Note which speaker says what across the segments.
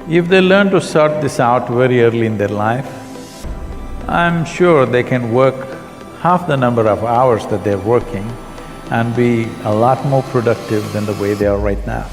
Speaker 1: If they learn to sort this out very early in their life, I'm sure they can work half the number of hours that they're working and be a lot more productive than the way they are right now.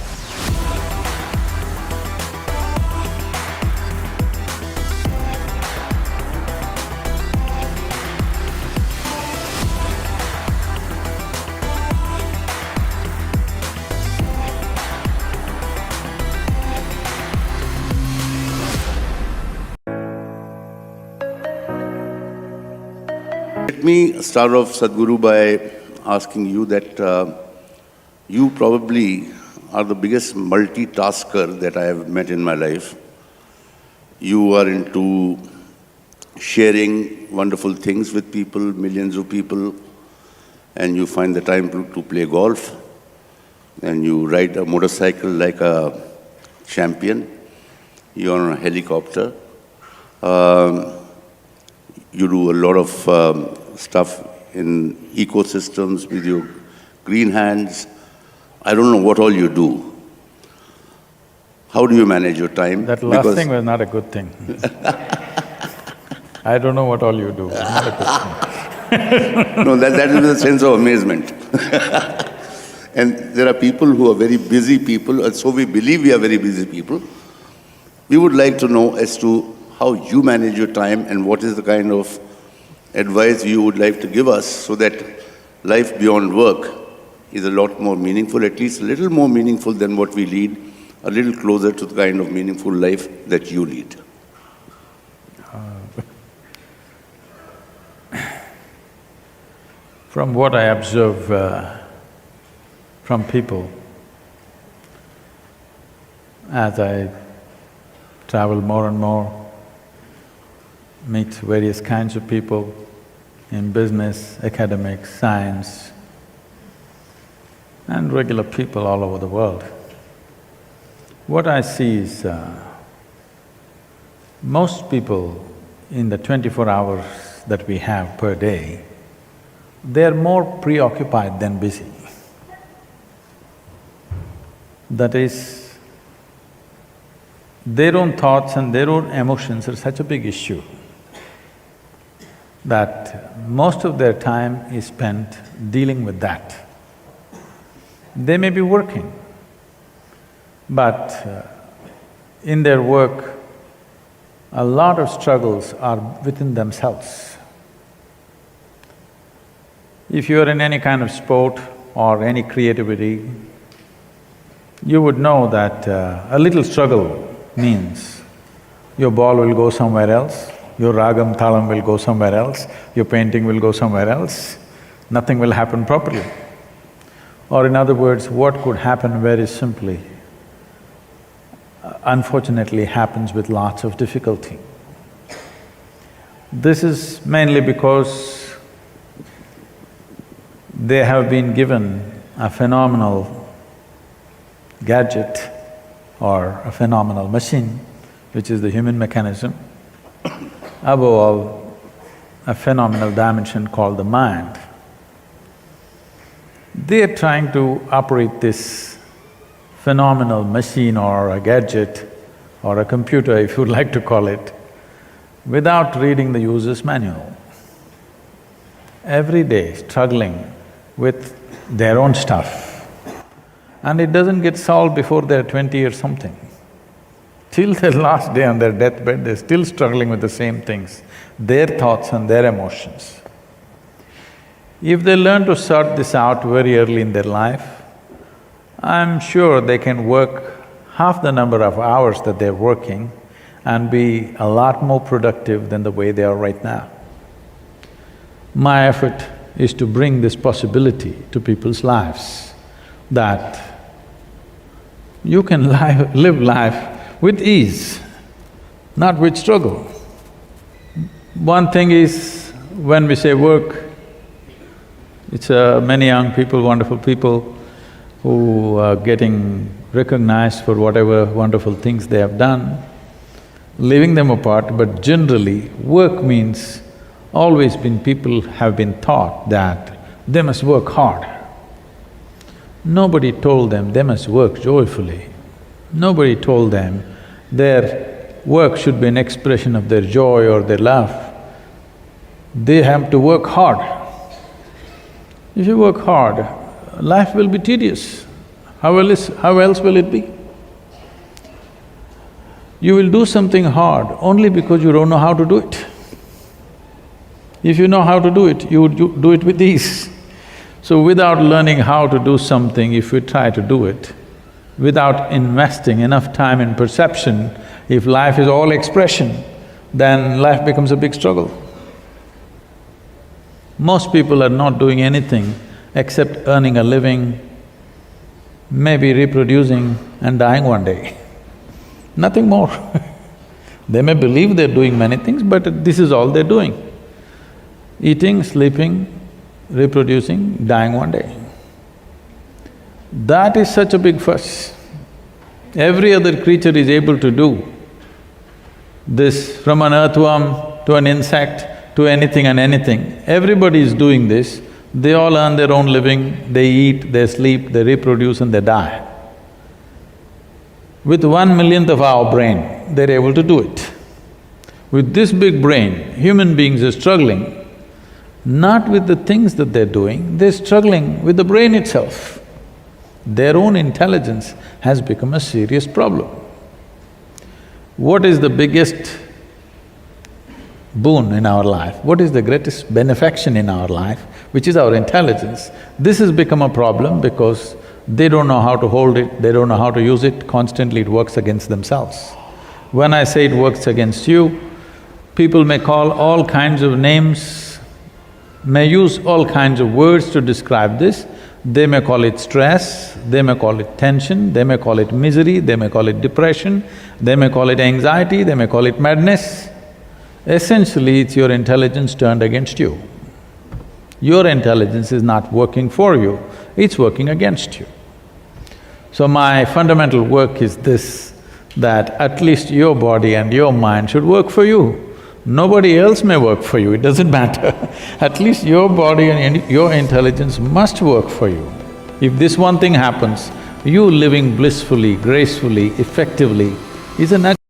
Speaker 2: Let me start off, Sadhguru, by asking you that you probably are the biggest multitasker that I have met in my life. You are into sharing wonderful things with people, millions of people, and you find the time to play golf, and you ride a motorcycle like a champion. You're on a helicopter. You do a lot of stuff in ecosystems with your green hands. I don't know what all you do. How do you manage your time?
Speaker 1: That last thing was not a good thing. I don't know what all you do, it's not a good thing.
Speaker 2: No, that is a sense of amazement. And there are people who are very busy people, and so we believe we are very busy people. We would like to know as to how you manage your time and what is the kind of advice you would like to give us so that life beyond work is a lot more meaningful, at least a little more meaningful than what we lead, a little closer to the kind of meaningful life that you lead.
Speaker 1: From what I observe from people, as I travel more and more, meet various kinds of people in business, academics, science, and regular people all over the world. What I see is most people in the 24 hours that we have per day, they're more preoccupied than busy. That is, their own thoughts and their own emotions are such a big issue that most of their time is spent dealing with that. They may be working, but in their work, a lot of struggles are within themselves. If you're in any kind of sport or any creativity, you would know that a little struggle means your ball will go somewhere else, your ragam, thalam will go somewhere else, your painting will go somewhere else, nothing will happen properly. Or in other words, what could happen very simply, unfortunately happens with lots of difficulty. This is mainly because they have been given a phenomenal gadget or a phenomenal machine, which is the human mechanism, above all, a phenomenal dimension called the mind. They're trying to operate this phenomenal machine or a gadget or a computer, if you'd like to call it, without reading the user's manual. Every day struggling with their own stuff, and it doesn't get solved before they're 20 or something. Till their last day on their deathbed, they're still struggling with the same things, their thoughts and their emotions. If they learn to sort this out very early in their life, I'm sure they can work half the number of hours that they're working and be a lot more productive than the way they are right now. My effort is to bring this possibility to people's lives, that you can live life with ease, not with struggle. One thing is, when we say work, it's many young people, wonderful people who are getting recognized for whatever wonderful things they have done, leaving them apart, but generally work means always been… people have been taught that they must work hard. Nobody told them they must work joyfully. Nobody told them their work should be an expression of their joy or their love, they have to work hard. If you work hard, life will be tedious. How else will it be? You will do something hard only because you don't know how to do it. If you know how to do it, you would do it with ease. So without learning how to do something, if we try to do it, without investing enough time in perception, if life is all expression, then life becomes a big struggle. Most people are not doing anything except earning a living, maybe reproducing and dying one day. Nothing more. They may believe they're doing many things, but this is all they're doing. Eating, sleeping, reproducing, dying one day. That is such a big fuss. Every other creature is able to do this, from an earthworm to an insect to anything and anything. Everybody is doing this. They all earn their own living, they eat, they sleep, they reproduce and they die. With 1/1,000,000th of our brain, they're able to do it. With this big brain, human beings are struggling not with the things that they're doing, they're struggling with the brain itself. Their own intelligence has become a serious problem. What is the biggest boon in our life? What is the greatest benefaction in our life? Which is our intelligence. This has become a problem because they don't know how to hold it, they don't know how to use it, constantly it works against themselves. When I say it works against you, people may call all kinds of names, may use all kinds of words to describe this. They may call it stress, they may call it tension, they may call it misery, they may call it depression, they may call it anxiety, they may call it madness. Essentially, it's your intelligence turned against you. Your intelligence is not working for you, it's working against you. So my fundamental work is this, that at least your body and your mind should work for you. Nobody else may work for you, it doesn't matter. At least your body and your intelligence must work for you. If this one thing happens, you living blissfully, gracefully, effectively is a natural